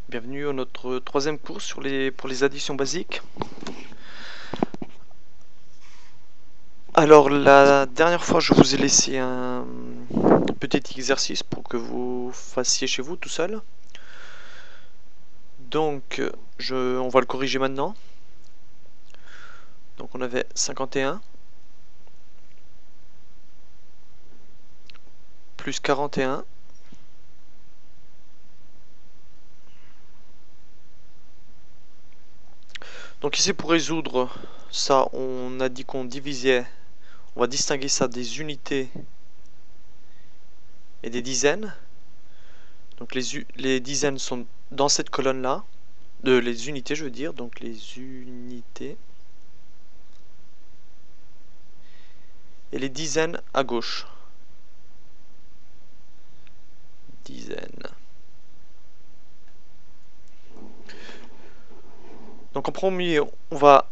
Bienvenue à notre troisième cours pour les additions basiques. Alors la dernière fois je vous ai laissé un petit exercice pour que vous fassiez chez vous tout seul. Donc on va le corriger maintenant. Donc on avait 51 plus 41 donc ici pour résoudre ça on a dit qu'on divisait, on va distinguer ça des unités et des dizaines. Donc les dizaines sont dans cette colonne là, les unités je veux dire, donc les unités. Et les dizaines à gauche. Dizaines. Donc en premier, on va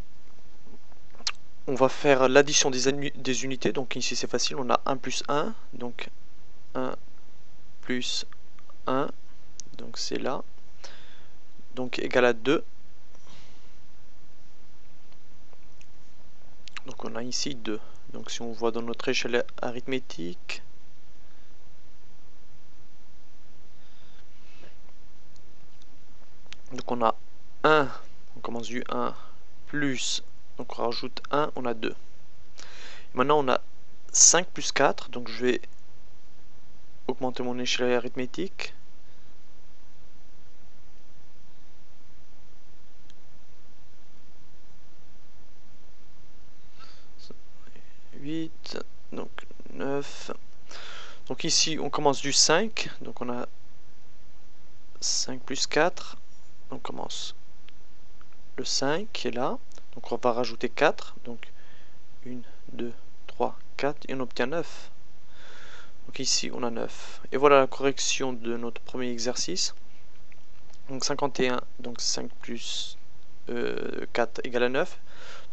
faire l'addition des unités. Donc ici c'est facile, on a 1 plus 1. Donc 1 plus 1. Donc c'est là. Donc égal à 2. Donc on a ici 2. Donc si on voit dans notre échelle arithmétique, donc on a 1, on commence du 1, plus, donc on rajoute 1, on a 2. Maintenant on a 5 plus 4, donc je vais augmenter mon échelle arithmétique. 8, donc 9. Donc ici on commence du 5, donc on a 5 plus 4, on commence le 5 qui est là, donc on va rajouter 4, donc 1, 2, 3, 4, et on obtient 9. Donc ici on a 9. Et voilà la correction de notre premier exercice. Donc 51, donc 5 plus 4 égale à 9.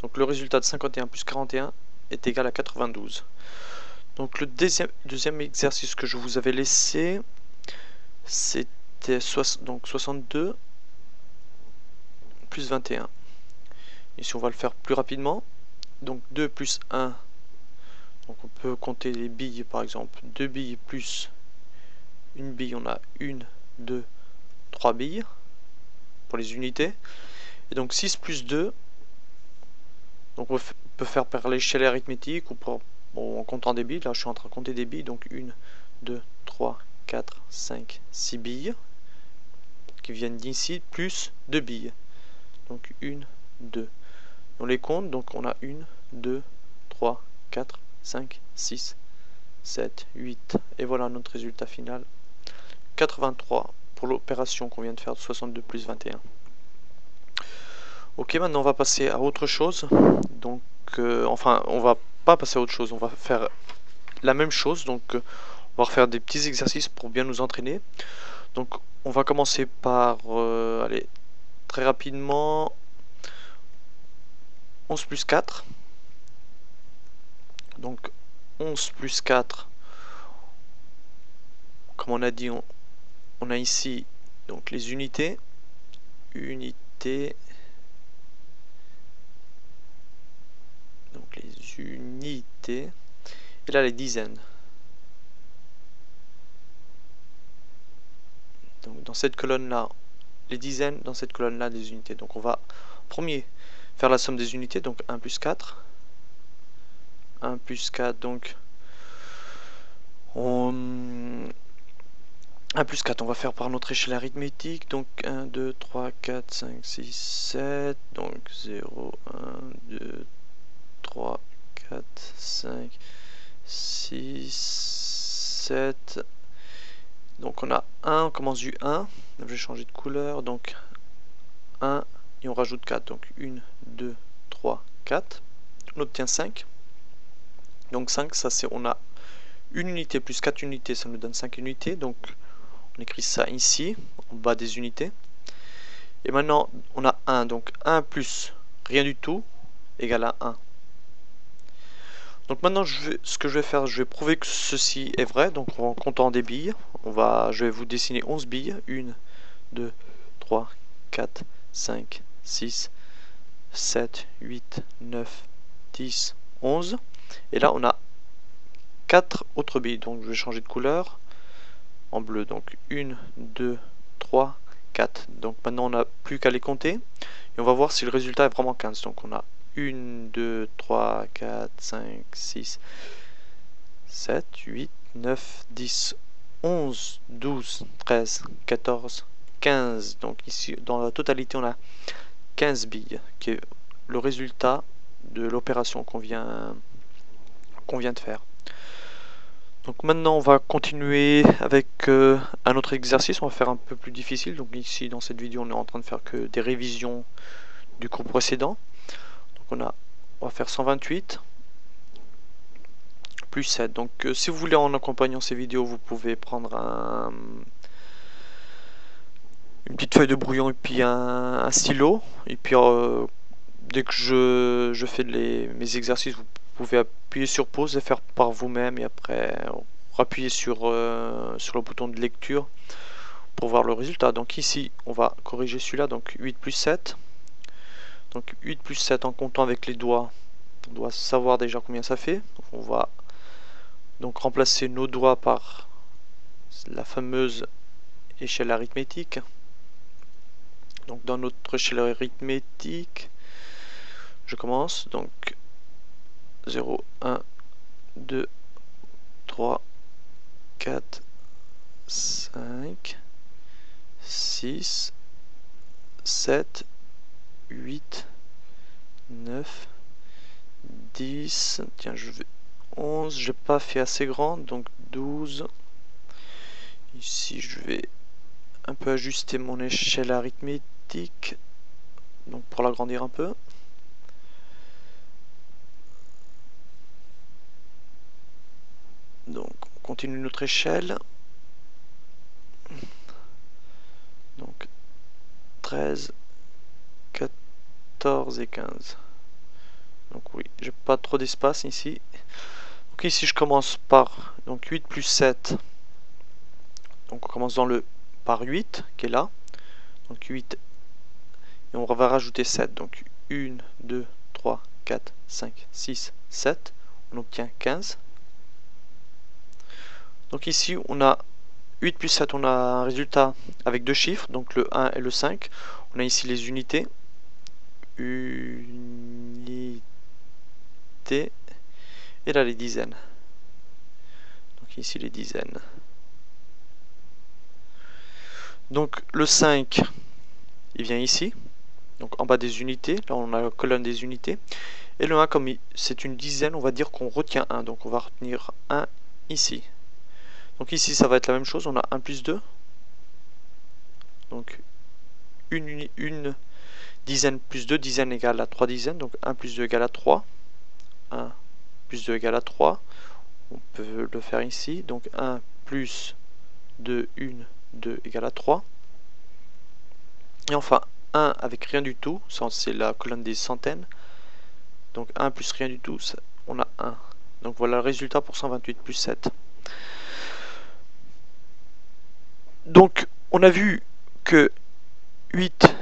Donc le résultat de 51 plus 41 est égal à 92. Donc le deuxième exercice que je vous avais laissé, c'était donc 62 plus 21. Ici on va le faire plus rapidement. Donc 2 plus 1, donc on peut compter les billes par exemple. 2 billes plus une bille, on a 1, 2, 3 billes pour les unités. Et donc 6 plus 2, donc on peut faire par l'échelle arithmétique ou en comptant des billes. Là je suis en train de compter des billes, donc 1, 2, 3, 4, 5, 6 billes qui viennent d'ici, plus 2 billes. Donc 1, 2. On les compte, donc on a 1, 2, 3, 4, 5, 6, 7, 8. Et voilà notre résultat final. 83 pour l'opération qu'on vient de faire de 62 plus 21. Ok, maintenant on va passer à autre chose. Donc, enfin, on va pas passer à autre chose, on va faire la même chose. Donc, on va refaire des petits exercices pour bien nous entraîner. Donc, on va commencer par, allez, très rapidement, 11 plus 4. Donc, 11 plus 4, comme on a dit, on a ici donc les unités. Unités. Donc les unités. Et là les dizaines. Donc dans cette colonne là, les dizaines, dans cette colonne là, des unités. Donc on va premier faire la somme des unités. Donc 1 plus 4. 1 plus 4, donc 1 plus 4, on va faire par notre échelle arithmétique. Donc 1, 2, 3, 4, 5, 6, 7. Donc 0, 1, 2, 3, 4, 5, 6, 7. Donc on a 1, on commence du 1. Je vais changer de couleur. Donc 1 et on rajoute 4. Donc 1, 2, 3, 4. On obtient 5. Donc 5, ça c'est, on a une unité plus 4 unités, ça nous donne 5 unités. Donc on écrit ça ici, en bas des unités. Et maintenant on a 1. Donc 1 plus rien du tout égale à 1. Donc maintenant ce que je vais faire, je vais prouver que ceci est vrai. Donc en comptant des billes, je vais vous dessiner 11 billes. 1, 2, 3, 4, 5, 6, 7, 8, 9, 10, 11. Et là, on a 4 autres billes. Donc, je vais changer de couleur en bleu. Donc, 1, 2, 3, 4. Donc, maintenant, on n'a plus qu'à les compter. Et on va voir si le résultat est vraiment 15. Donc, on a 1, 2, 3, 4, 5, 6, 7, 8, 9, 10, 11, 12, 13, 14, 15. Donc ici, dans la totalité, on a 15 billes, qui est le résultat de l'opération qu'on vient de faire. Donc maintenant, on va continuer avec un autre exercice. On va faire un peu plus difficile. Donc ici, dans cette vidéo, on est en train de faire que des révisions du cours précédent. Donc on va faire 128 plus 7. Donc si vous voulez, en accompagnant ces vidéos, vous pouvez prendre une petite feuille de brouillon et puis un stylo. Et puis dès que je fais mes exercices, vous pouvez appuyer sur pause et faire par vous-même. Et après, appuyer sur le bouton de lecture pour voir le résultat. Donc ici, on va corriger celui-là. Donc 8 plus 7. Donc 8 plus 7 en comptant avec les doigts. On doit savoir déjà combien ça fait. Donc, on va donc remplacer nos doigts par la fameuse échelle arithmétique. Donc dans notre échelle arithmétique, je commence. Donc 0, 1, 2, 3, 4, 5, 6, 7, 8, 9, 10. Tiens, je vais 11. J'ai pas fait assez grand, donc 12. Ici, je vais un peu ajuster mon échelle arithmétique, donc pour l'agrandir un peu. Donc on continue notre échelle. Donc 13, 14 et 15. Donc oui, j'ai pas trop d'espace ici. Donc ici je commence par donc 8 plus 7. Donc on commence par 8 qui est là. Donc 8 et on va rajouter 7. Donc 1, 2, 3, 4, 5, 6, 7. On obtient 15. Donc ici on a 8 plus 7, on a un résultat avec deux chiffres, donc le 1 et le 5. On a ici les unités. Unité. Et là les dizaines. Donc ici les dizaines. Donc le 5, il vient ici. Donc en bas des unités. Là on a la colonne des unités. Et le 1, comme c'est une dizaine, on va dire qu'on retient 1. Donc on va retenir 1 ici. Donc ici ça va être la même chose. On a 1 plus 2. Donc une dizaine plus 2, dizaine égale à 3 dizaines. Donc 1 plus 2 égale à 3. 1 plus 2 égale à 3. On peut le faire ici. Donc 1 plus 2, 1, 2 égale à 3. Et enfin 1 avec rien du tout. C'est la colonne des centaines. Donc 1 plus rien du tout, on a 1. Donc voilà le résultat pour 128 plus 7. Donc on a vu que 8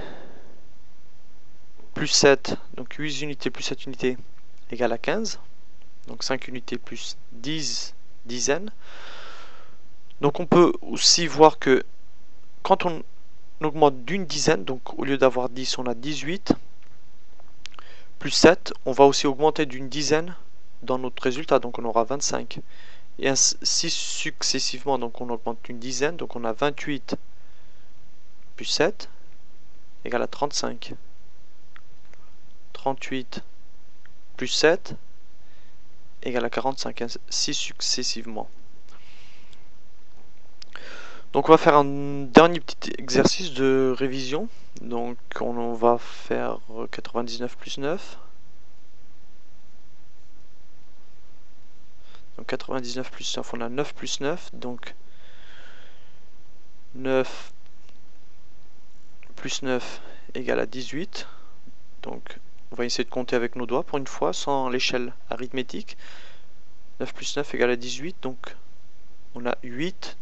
plus 7, donc 8 unités plus 7 unités égale à 15. Donc 5 unités plus 10 dizaines. Donc on peut aussi voir que quand on augmente d'une dizaine, donc au lieu d'avoir 10, on a 18, plus 7, on va aussi augmenter d'une dizaine dans notre résultat, donc on aura 25. Et ainsi successivement, donc on augmente une dizaine, donc on a 28 plus 7 égale à 35. 38 plus 7 égale à 45, ainsi successivement. Donc on va faire un dernier petit exercice de révision. Donc on va faire 99 plus 9. Donc 99 plus 9, on a 9 plus 9. Donc 9 plus 9 égale à 18. Donc on va essayer de compter avec nos doigts pour une fois, sans l'échelle arithmétique. 9 plus 9 égale à 18. Donc on a 8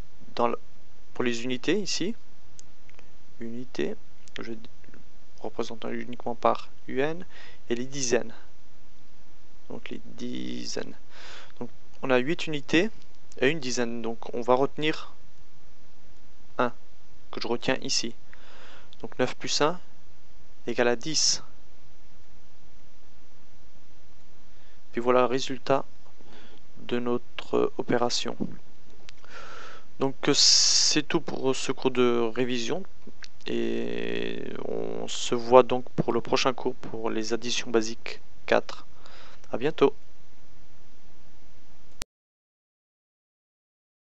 pour les unités ici. Unité. je représente uniquement par UN, et les dizaines. Donc les dizaines. Donc on a 8 unités et une dizaine. Donc on va retenir 1, que je retiens ici. Donc 9 plus 1 égale à 10. Puis voilà le résultat de notre opération. Donc c'est tout pour ce cours de révision. Et on se voit donc pour le prochain cours pour les additions basiques 4. À bientôt.